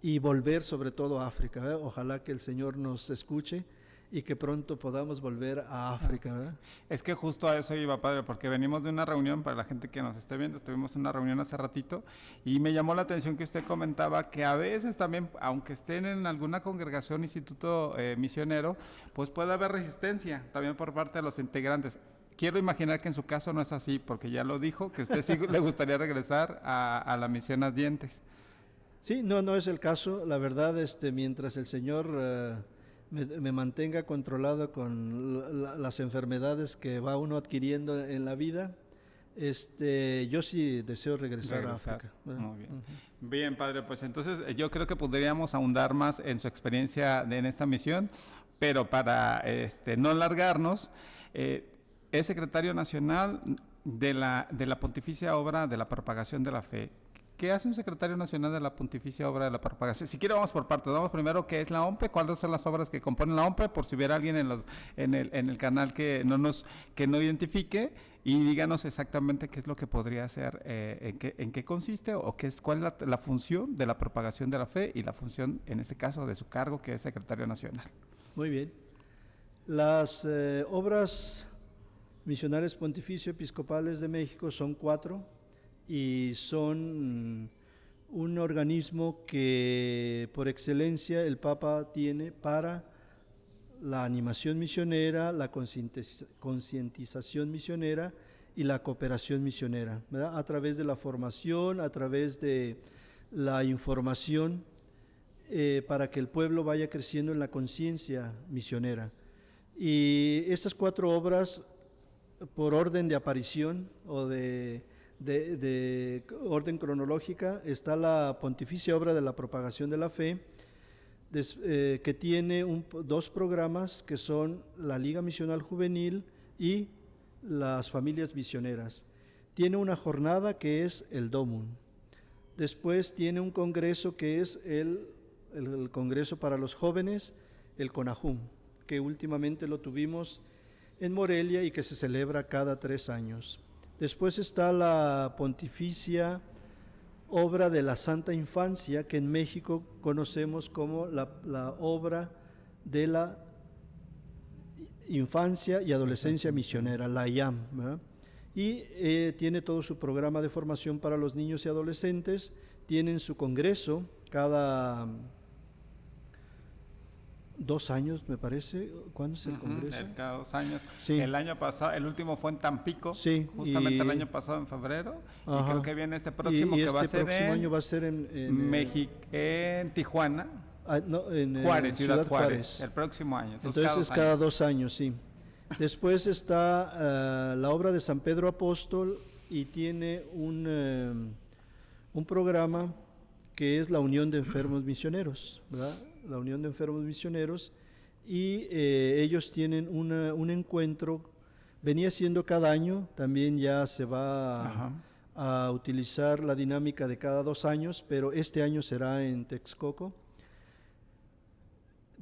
y volver, sobre todo a África, ¿verdad? Ojalá que el Señor nos escuche y que pronto podamos volver a África, ¿verdad? Es que justo a eso iba, padre, porque venimos de una reunión, para la gente que nos esté viendo, estuvimos en una reunión hace ratito, y me llamó la atención que usted comentaba que a veces también, aunque estén en alguna congregación, instituto misionero, pues puede haber resistencia también por parte de los integrantes. Quiero imaginar que en su caso no es así, porque ya lo dijo, que a usted sí le gustaría regresar a la misión Adyentes. Sí, no es el caso. La verdad, mientras el Señor me mantenga controlado con las enfermedades que va uno adquiriendo en la vida, yo sí deseo regresar a África. Muy bien. Uh-huh. Bien, padre, pues entonces yo creo que podríamos ahondar más en su experiencia en esta misión, pero para no alargarnos, es secretario nacional de la Pontificia Obra de la Propagación de la Fe. ¿Qué hace un secretario nacional de la Pontificia Obra de la Propagación? Si quiere vamos por partes, vamos primero qué es la OMPE, cuáles son las obras que componen la OMPE, por si hubiera alguien en el canal que no identifique, y díganos exactamente qué es lo que podría hacer, en qué consiste, o cuál es la función de la propagación de la fe y la función, en este caso, de su cargo, que es secretario nacional. Muy bien. Las obras misionales pontificio episcopales de México son 4 y son un organismo que por excelencia el Papa tiene para la animación misionera, la concientización misionera y la cooperación misionera, ¿verdad? A través de la formación, a través de la información, para que el pueblo vaya creciendo en la conciencia misionera. Y estas 4 obras, por orden de aparición o de orden cronológica, está la Pontificia Obra de la Propagación de la Fe, que tiene 2 programas que son la Liga Misional Juvenil y las familias misioneras. Tiene una jornada que es el Domum. Después tiene un congreso que es el Congreso para los Jóvenes, el CONAJUM, que últimamente lo tuvimos en Morelia y que se celebra cada 3 años. Después está la Pontificia Obra de la Santa Infancia, que en México conocemos como la obra de la infancia y adolescencia misionera, la IAM, ¿verdad? Y tiene todo su programa de formación para los niños y adolescentes, tienen su congreso cada 2 años, me parece. ¿Cuándo es el congreso? Cada 2 años. Sí. El año pasado, el último fue en Tampico, sí, justamente el año pasado en febrero, y creo que viene este próximo, y que va a ser próximo año va a ser en Tijuana, en Juárez, Ciudad Juárez, el próximo año. Entonces cada 2 años, sí. Después está la obra de San Pedro Apóstol y tiene un programa que es la Unión de Enfermos Misioneros, ¿verdad? La Unión de Enfermos Misioneros, y ellos tienen un encuentro, venía siendo cada año, también ya se va a utilizar la dinámica de cada 2 años, pero este año será en Texcoco.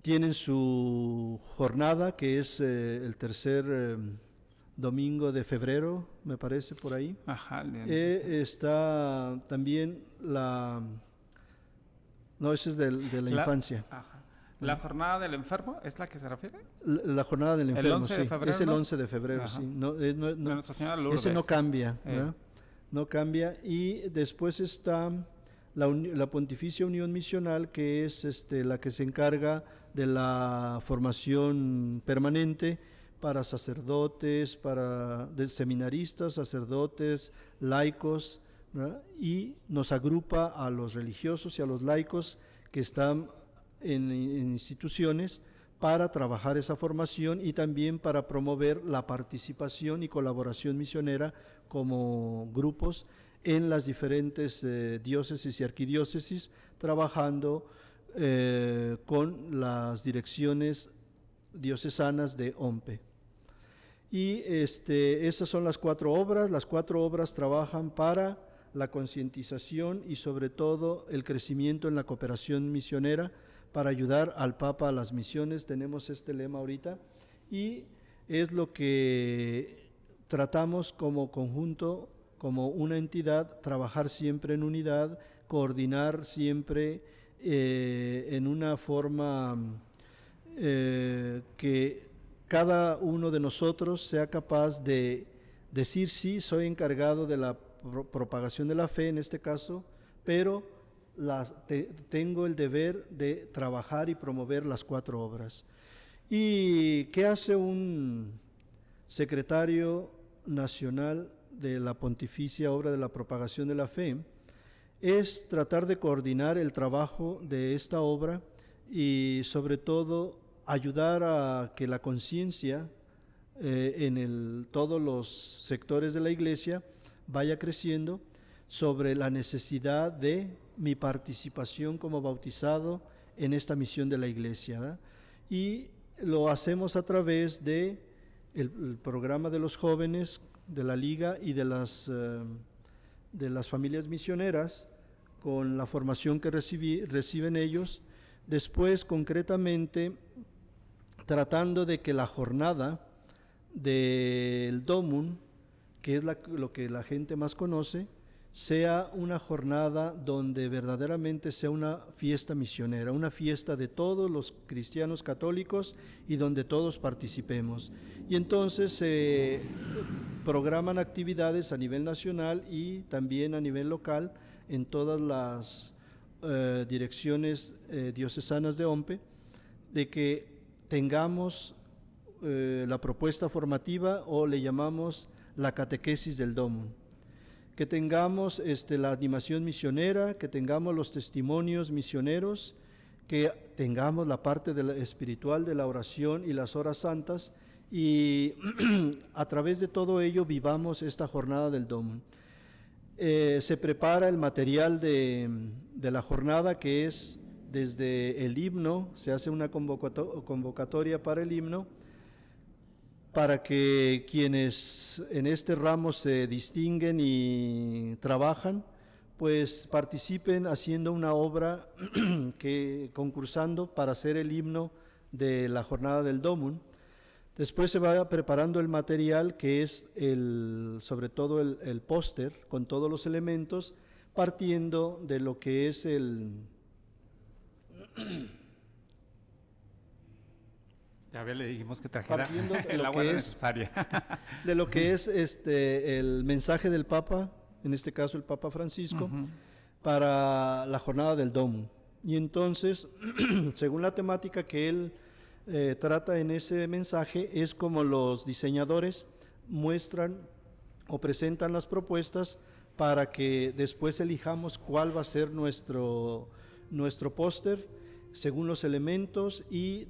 Tienen su jornada, que es el tercer domingo de febrero, me parece, por ahí. Está también no, ese es de la infancia. ¿La jornada del enfermo es la que se refiere? La jornada del enfermo, ¿El 11 de febrero? Es el 11 de febrero, sí. Nuestra Señora Lourdes. Ese no cambia, ¿verdad? No cambia. Y después está la Pontificia Unión Misional, que es la que se encarga de la formación permanente para sacerdotes, de seminaristas, sacerdotes, laicos, ¿verdad? Y nos agrupa a los religiosos y a los laicos que están en instituciones para trabajar esa formación y también para promover la participación y colaboración misionera como grupos en las diferentes diócesis y arquidiócesis, trabajando con las direcciones diocesanas de OMPE. Y esas son las 4 obras. Las 4 obras trabajan para la concientización y sobre todo el crecimiento en la cooperación misionera para ayudar al Papa a las misiones. Tenemos este lema ahorita y es lo que tratamos como conjunto, como una entidad, trabajar siempre en unidad, coordinar siempre en una forma que cada uno de nosotros sea capaz de decir: sí, soy encargado de la propagación de la fe en este caso, pero tengo el deber de trabajar y promover las 4 obras. ¿Y qué hace un secretario nacional de la Pontificia Obra de la Propagación de la Fe? Es tratar de coordinar el trabajo de esta obra y sobre todo ayudar a que la conciencia en todos los sectores de la Iglesia vaya creciendo sobre la necesidad de mi participación como bautizado en esta misión de la Iglesia, ¿verdad? Y lo hacemos a través de el programa de los jóvenes de la Liga y de las familias misioneras, con la formación que reciben ellos. Después, concretamente, tratando de que la jornada del Domum, que es lo que la gente más conoce, sea una jornada donde verdaderamente sea una fiesta misionera, una fiesta de todos los cristianos católicos y donde todos participemos. Y entonces se programan actividades a nivel nacional y también a nivel local en todas las direcciones diocesanas de OMPE, de que tengamos la propuesta formativa, o le llamamos la catequesis del Domum, que tengamos la animación misionera, que tengamos los testimonios misioneros, que tengamos la parte espiritual de la oración y las horas santas, y a través de todo ello vivamos esta jornada del Domum. Se prepara el material de la jornada, que es desde el himno, se hace una convocatoria para el himno, para que quienes en este ramo se distinguen y trabajan, pues participen haciendo una obra concursando para hacer el himno de la jornada del Domum. Después se va preparando el material, que es sobre todo el póster con todos los elementos, partiendo de lo que es Ya le dijimos que trajera el agua necesaria. De lo que es el mensaje del Papa, en este caso el Papa Francisco, para la jornada del Domum. Y entonces, según la temática que él trata en ese mensaje, es como los diseñadores muestran o presentan las propuestas para que después elijamos cuál va a ser nuestro póster según los elementos, y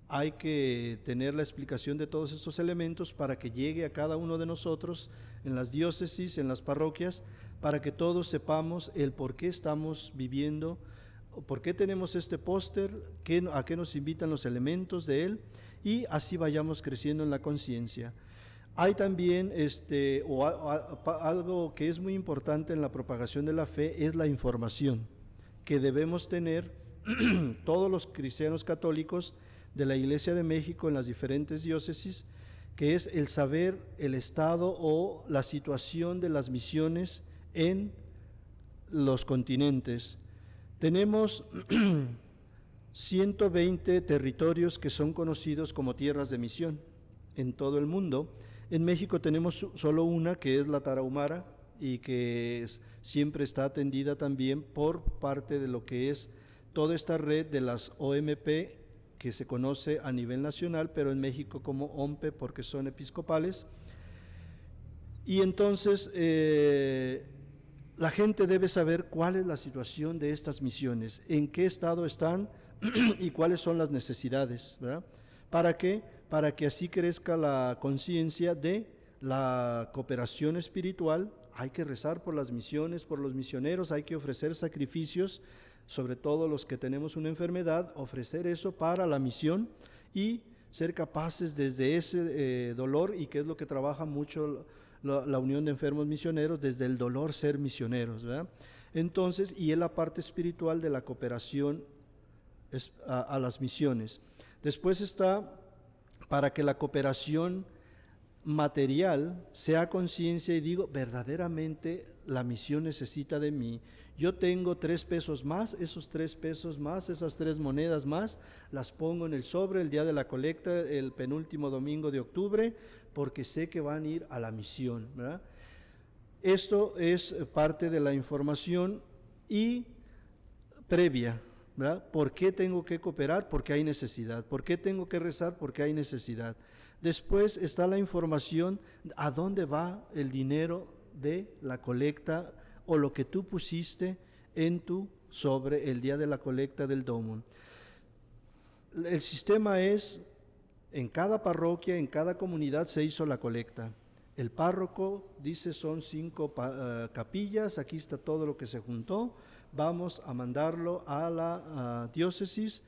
hay que tener la explicación de todos estos elementos para que llegue a cada uno de nosotros en las diócesis, en las parroquias, para que todos sepamos el por qué estamos viviendo, por qué tenemos este póster, a qué nos invitan los elementos de él, y así vayamos creciendo en la conciencia. Hay también algo que es muy importante en la propagación de la fe, es la información que debemos tener todos los cristianos católicos de la Iglesia de México en las diferentes diócesis, que es el saber el estado o la situación de las misiones en los continentes. Tenemos 120 territorios que son conocidos como tierras de misión en todo el mundo. En México tenemos solo una, que es la Tarahumara, y que siempre está atendida también por parte de lo que es toda esta red de las OMP, que se conoce a nivel nacional, pero en México como OMPE, porque son episcopales. Y entonces la gente debe saber cuál es la situación de estas misiones, en qué estado están y cuáles son las necesidades, ¿verdad? ¿Para qué? Para que así crezca la conciencia de la cooperación espiritual. Hay que rezar por las misiones, por los misioneros, hay que ofrecer sacrificios, sobre todo los que tenemos una enfermedad, ofrecer eso para la misión y ser capaces desde ese dolor, y que es lo que trabaja mucho la Unión de Enfermos Misioneros, desde el dolor ser misioneros, ¿verdad? Entonces, y es la parte espiritual de la cooperación a las misiones. Después está para que la cooperación material sea conciencia, y digo, verdaderamente la misión necesita de mí. Yo tengo 3 pesos más, esos 3 pesos más, esas 3 monedas más, las pongo en el sobre el día de la colecta, el penúltimo domingo de octubre, porque sé que van a ir a la misión, ¿verdad? Esto es parte de la información y previa, ¿verdad? ¿Por qué tengo que cooperar? Porque hay necesidad. ¿Por qué tengo que rezar? Porque hay necesidad. Después está la información, a dónde va el dinero de la colecta o lo que tú pusiste en tu sobre el día de la colecta del Domum. El sistema es, en cada parroquia, en cada comunidad se hizo la colecta. El párroco dice son 5 capillas, aquí está todo lo que se juntó, vamos a mandarlo a la diócesis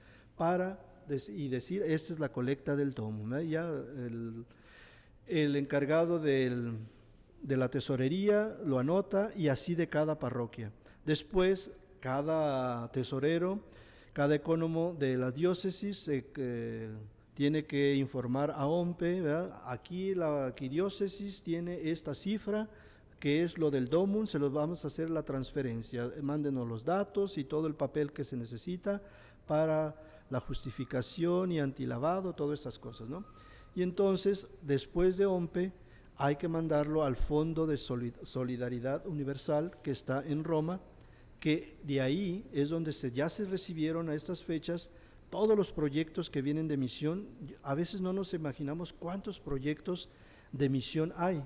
y decir, esta es la colecta del Domum, ¿eh? Ya el encargado de la tesorería lo anota, y así de cada parroquia. Después, cada tesorero, cada ecónomo de la diócesis tiene que informar a OMPE, ¿verdad? Aquí la arquidiócesis tiene esta cifra, que es lo del DOMUN, se los vamos a hacer la transferencia, mándenos los datos y todo el papel que se necesita para la justificación y antilavado, todas estas cosas, ¿no? Y entonces, después de OMPE, hay que mandarlo al Fondo de Solidaridad Universal, que está en Roma, que de ahí es donde ya se recibieron a estas fechas todos los proyectos que vienen de misión. A veces no nos imaginamos cuántos proyectos de misión hay,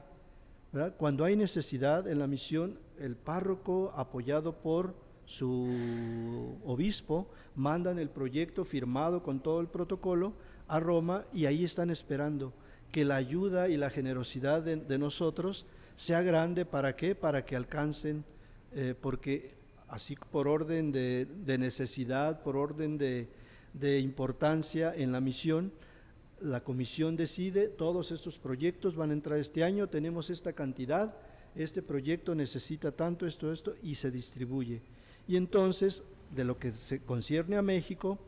¿verdad? Cuando hay necesidad en la misión, el párroco, apoyado por su obispo, mandan el proyecto firmado con todo el protocolo a Roma y ahí están esperando que la ayuda y la generosidad de nosotros sea grande. ¿Para qué? Para que alcancen, porque así por orden de necesidad, por orden de importancia en la misión, la comisión decide, todos estos proyectos van a entrar este año, tenemos esta cantidad, este proyecto necesita tanto, esto, y se distribuye. Y entonces, de lo que se concierne a México,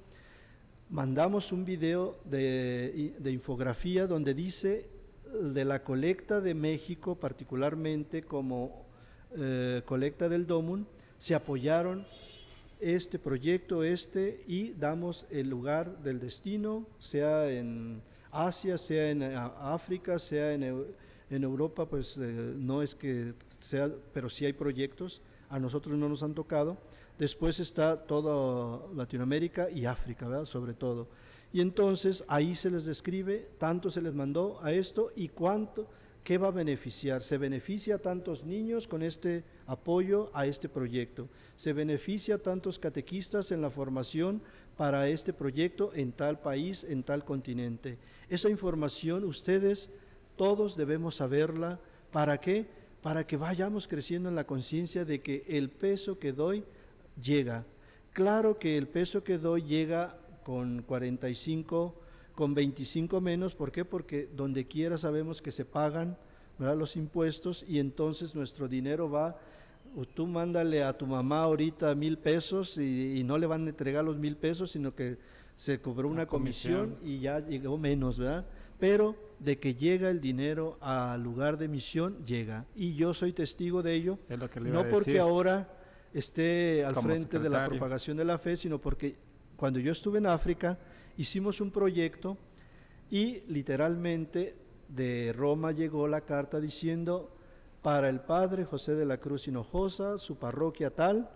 mandamos un video de infografía donde dice de la colecta de México, particularmente como colecta del DOMUN, se apoyaron este proyecto, y damos el lugar del destino, sea en Asia, sea en África, sea en Europa, pues no es que sea, pero sí hay proyectos, a nosotros no nos han tocado. Después está toda Latinoamérica y África, ¿verdad? Sobre todo. Y entonces ahí se les describe, tanto se les mandó a esto y cuánto, qué va a beneficiar. Se beneficia a tantos niños con este apoyo a este proyecto. Se beneficia a tantos catequistas en la formación para este proyecto en tal país, en tal continente. Esa información ustedes todos debemos saberla. ¿Para qué? Para que vayamos creciendo en la conciencia de que el peso que doy llega. Claro que el peso que doy llega con 45, con 25 menos. ¿Por qué? Porque donde quiera sabemos que se pagan, ¿verdad?, los impuestos, y entonces nuestro dinero va. Tú mándale a tu mamá ahorita 1,000 pesos y no le van a entregar los 1,000 pesos, sino que se cobró una comisión y ya llegó menos, ¿verdad? Pero de que llega el dinero al lugar de misión, llega. Y yo soy testigo de ello, Es lo que le iba a no porque decir. ahora esté al Como frente de la secretario. propagación de la fe, sino porque cuando yo estuve en África, hicimos un proyecto y literalmente de Roma llegó la carta diciendo: para el padre José de la Cruz Hinojosa, su parroquia tal,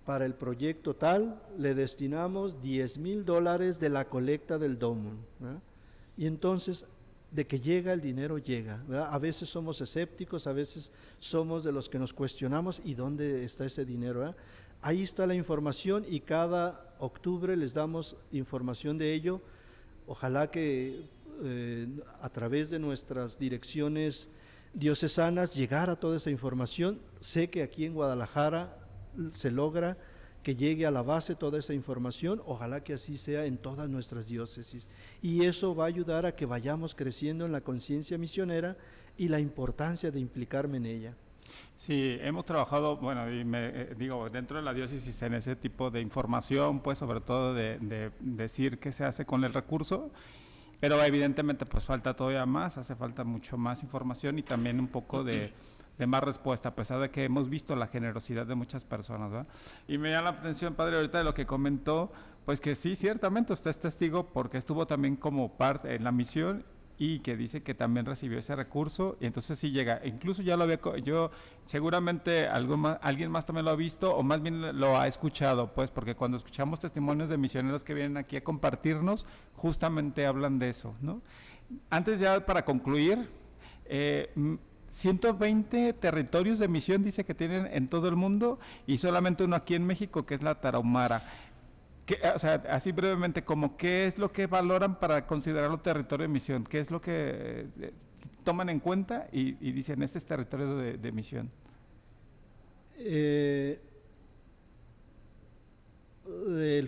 para el proyecto tal, le destinamos $10,000 de la colecta del DOMUN, ¿verdad? Y entonces, de que llega el dinero, llega, ¿verdad? A veces somos escépticos, a veces somos de los que nos cuestionamos, ¿y dónde está ese dinero, ¿verdad? Ahí está la información y cada octubre les damos información de ello. Ojalá que a través de nuestras direcciones diocesanas llegara toda esa información. Sé que aquí en Guadalajara se logra que llegue a la base toda esa información. Ojalá que así sea en todas nuestras diócesis, y eso va a ayudar a que vayamos creciendo en la conciencia misionera y la importancia de implicarme en ella. Sí, hemos trabajado, bueno, y digo, dentro de la diócesis en ese tipo de información, pues sobre todo de decir qué se hace con el recurso, pero evidentemente pues falta todavía más, hace falta mucho más información y también un poco de más respuesta, a pesar de que hemos visto la generosidad de muchas personas, ¿verdad? Y me llama la atención, padre, ahorita de lo que comentó, pues que sí, ciertamente usted es testigo porque estuvo también como parte en la misión y que dice que también recibió ese recurso y entonces sí llega, incluso ya lo había, yo seguramente alguien más también lo ha visto o más bien lo ha escuchado, pues porque cuando escuchamos testimonios de misioneros que vienen aquí a compartirnos, justamente hablan de eso, ¿no? Antes ya para concluir, 120 territorios de misión dice que tienen en todo el mundo y solamente uno aquí en México, que es la Tarahumara. O sea, así brevemente, como ¿qué es lo que valoran para considerarlo territorio de misión? ¿Qué es lo que toman en cuenta y dicen este es territorio de misión? El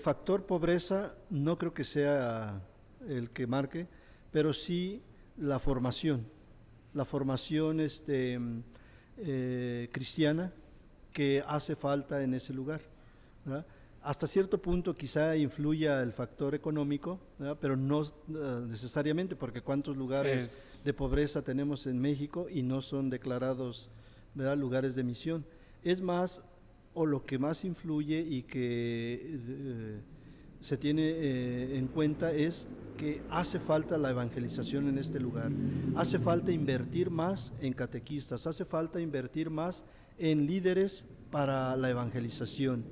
factor pobreza no creo que sea el que marque, pero sí la formación cristiana, que hace falta en ese lugar, ¿verdad? Hasta cierto punto quizá influya el factor económico, ¿verdad? Pero no necesariamente, porque cuántos lugares de pobreza tenemos en México y no son declarados, ¿verdad?, lugares de misión. Es más, o lo que más influye y que se tiene en cuenta es que hace falta la evangelización en este lugar, hace falta invertir más en catequistas, hace falta invertir más en líderes para la evangelización.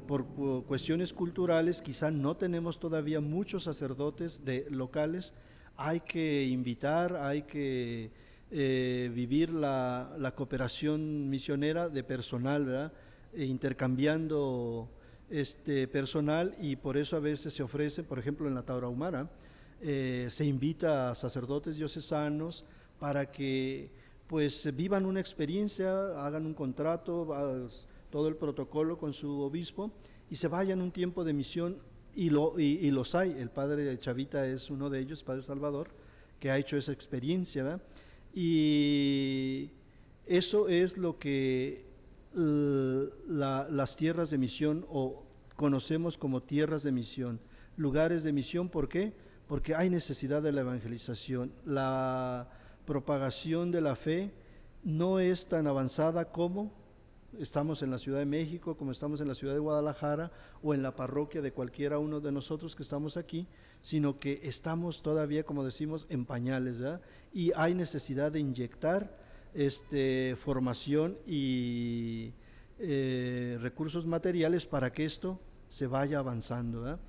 Por cuestiones culturales quizá no tenemos todavía muchos sacerdotes locales, hay que invitar, hay que vivir la cooperación misionera de personal, ¿verdad? Intercambiando personal, y por eso a veces se ofrece, por ejemplo en la Tarahumara, se invita a sacerdotes diocesanos para que pues vivan una experiencia, hagan un contrato, todo el protocolo con su obispo y se vayan un tiempo de misión, y los hay. El padre Chavita es uno de ellos, padre Salvador, que ha hecho esa experiencia, ¿verdad? Y eso es lo que las tierras de misión, o conocemos como tierras de misión, lugares de misión. ¿Por qué? Porque hay necesidad de la evangelización. La propagación de la fe no es tan avanzada como estamos en la Ciudad de México, como estamos en la ciudad de Guadalajara o en la parroquia de cualquiera uno de nosotros que estamos aquí, sino que estamos todavía, como decimos, en pañales, ¿verdad? Y hay necesidad de inyectar formación y recursos materiales para que esto se vaya avanzando, ¿verdad?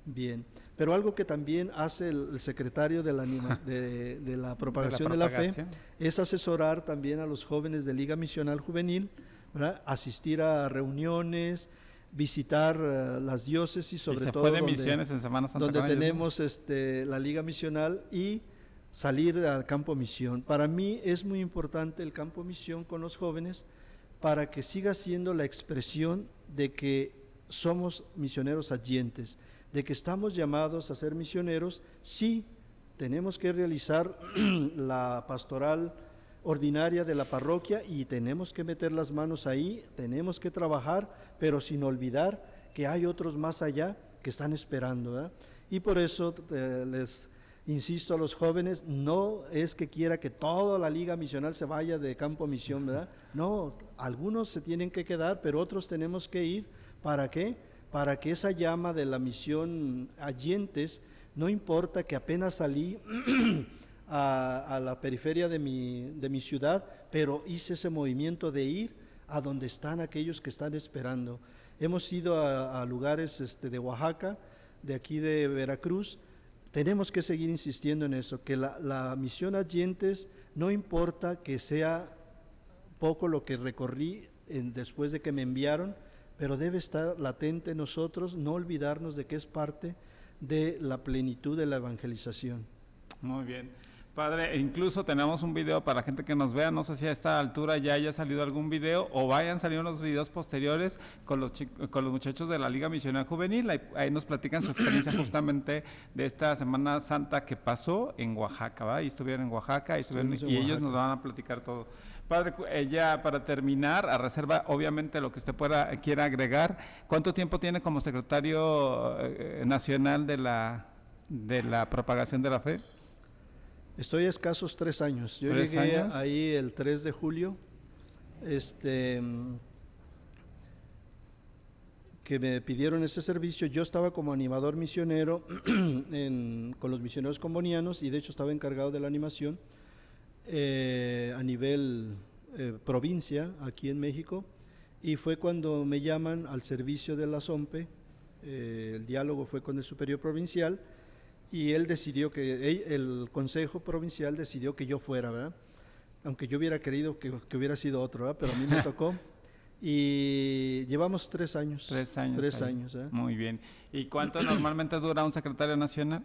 Bien, pero algo que también hace el secretario de la propagación de la fe es asesorar también a los jóvenes de Liga Misional Juvenil, ¿verdad? Asistir a reuniones, visitar las diócesis, sobre todo de misiones en Semana Santa, donde tenemos la Liga Misional, y salir al campo misión. Para mí es muy importante el campo misión con los jóvenes, para que siga siendo la expresión de que somos misioneros adyentes, de que estamos llamados a ser misioneros. Sí, tenemos que realizar la pastoral ordinaria de la parroquia y tenemos que meter las manos ahí, tenemos que trabajar, pero sin olvidar que hay otros más allá que están esperando, ¿verdad? Y por eso les insisto a los jóvenes, no es que quiera que toda la Liga Misional se vaya de campo misión, ¿verdad? No, algunos se tienen que quedar, pero otros tenemos que ir. ¿Para qué? Para que esa llama de la misión adyentes, no importa que apenas salí a la periferia de mi ciudad, pero hice ese movimiento de ir a donde están aquellos que están esperando. Hemos ido a lugares de Oaxaca, de aquí de Veracruz. Tenemos que seguir insistiendo en eso, que la misión adyentes, no importa que sea poco lo que recorrí después de que me enviaron, pero debe estar latente en nosotros, no olvidarnos de que es parte de la plenitud de la evangelización. Muy bien. Padre, incluso tenemos un video para la gente que nos vea, no sé si a esta altura ya haya salido algún video o vayan saliendo los videos posteriores con los muchachos de la Liga Misional Juvenil, ahí nos platican su experiencia justamente de esta Semana Santa que pasó en Oaxaca, ¿verdad? Y estuvieron en Oaxaca y ellos nos van a platicar todo. Padre, ya para terminar, a reserva obviamente lo que usted quiera agregar, ¿cuánto tiempo tiene como secretario nacional de la propagación de la fe? Estoy a escasos 3 años. Yo llegué ahí el 3 de julio, que me pidieron ese servicio. Yo estaba como animador misionero con los misioneros combonianos, y de hecho estaba encargado de la animación a nivel provincia aquí en México, y fue cuando me llaman al servicio de la SOMPE. El diálogo fue con el superior provincial, y él decidió el consejo provincial decidió que yo fuera, ¿verdad? Aunque yo hubiera querido que hubiera sido otro, ¿verdad? Pero a mí me tocó. Y llevamos 3 años. 3 años. 3 años, ¿eh? Muy bien. ¿Y cuánto normalmente dura un secretario nacional?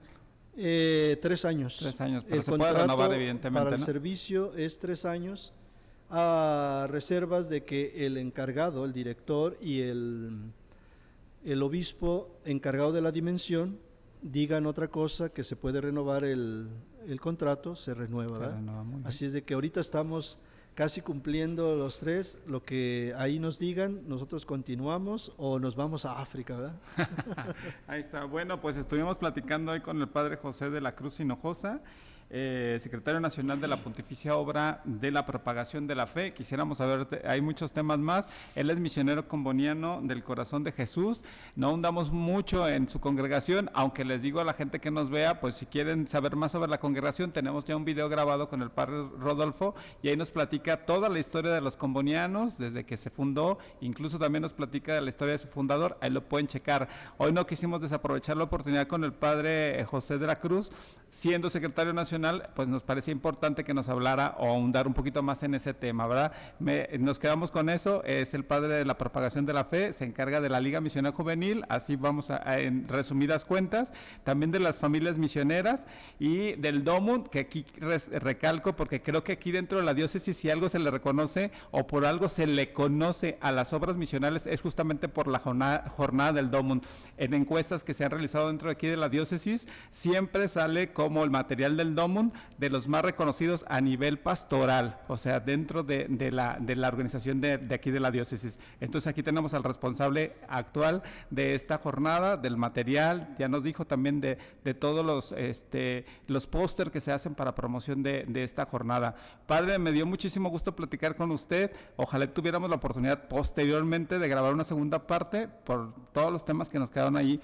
3 años. 3 años, pero el se puede renovar evidentemente, para el ¿no? servicio es 3 años, a reservas de que el encargado, el director y el obispo encargado de la dimensión digan otra cosa, que se puede renovar el contrato, se renueva, ¿verdad? Así es de que ahorita estamos casi cumpliendo los 3, lo que ahí nos digan, nosotros continuamos o nos vamos a África, ¿verdad? Ahí está. Bueno, pues estuvimos platicando hoy con el padre José de la Cruz Hinojosa, secretario nacional de la Pontificia Obra de la Propagación de la Fe. Quisiéramos saber, hay muchos temas más. Él es misionero comboniano del Corazón de Jesús. No ahondamos mucho en su congregación, aunque les digo a la gente que nos vea, pues si quieren saber más sobre la congregación, tenemos ya un video grabado con el padre Rodolfo, y ahí nos platica toda la historia de los combonianos, desde que se fundó, incluso también nos platica de la historia de su fundador. Ahí lo pueden checar. Hoy no quisimos desaprovechar la oportunidad con el padre José de la Cruz, siendo secretario nacional, pues nos parecía importante que nos hablara o ahondar un poquito más en ese tema, ¿verdad? Nos quedamos con eso. Es el padre de la propagación de la fe, se encarga de la Liga Misionera Juvenil, así vamos en resumidas cuentas, también de las familias misioneras y del DOMUN, que aquí recalco porque creo que aquí dentro de la diócesis, si algo se le reconoce o por algo se le conoce a las obras misionales, es justamente por la jornada del DOMUN. En encuestas que se han realizado dentro de aquí de la diócesis, siempre sale como el material del DOMUN de los más reconocidos a nivel pastoral, o sea, dentro de la organización de aquí de la diócesis. Entonces aquí tenemos al responsable actual de esta jornada, del material, ya nos dijo también de todos los póster que se hacen para promoción de esta jornada. Padre, me dio muchísimo gusto platicar con usted. Ojalá tuviéramos la oportunidad posteriormente de grabar una segunda parte por todos los temas que nos quedaron ahí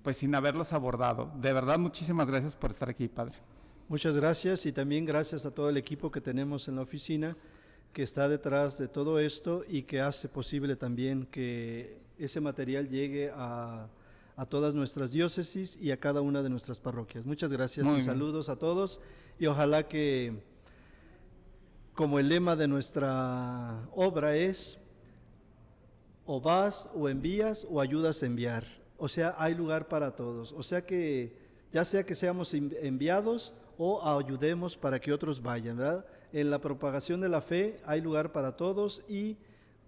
pues sin haberlos abordado. De verdad, muchísimas gracias por estar aquí, padre. Muchas gracias, y también gracias a todo el equipo que tenemos en la oficina, que está detrás de todo esto y que hace posible también que ese material llegue a todas nuestras diócesis y a cada una de nuestras parroquias. Muchas gracias. Muy y bien. Saludos a todos, y ojalá que, como el lema de nuestra obra es: o vas o envías o ayudas a enviar. O sea, hay lugar para todos. O sea que, ya sea que seamos enviados o ayudemos para que otros vayan, ¿verdad? En la propagación de la fe hay lugar para todos, y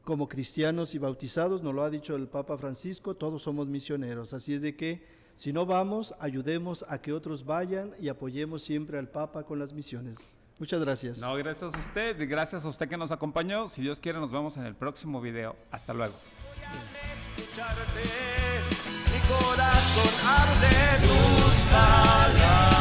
como cristianos y bautizados, nos lo ha dicho el Papa Francisco, todos somos misioneros. Así es de que, si no vamos, ayudemos a que otros vayan y apoyemos siempre al Papa con las misiones. Muchas gracias. No, gracias a usted, gracias a usted que nos acompañó. Si Dios quiere, nos vemos en el próximo video. Hasta luego. Mi corazón arde tus palabras.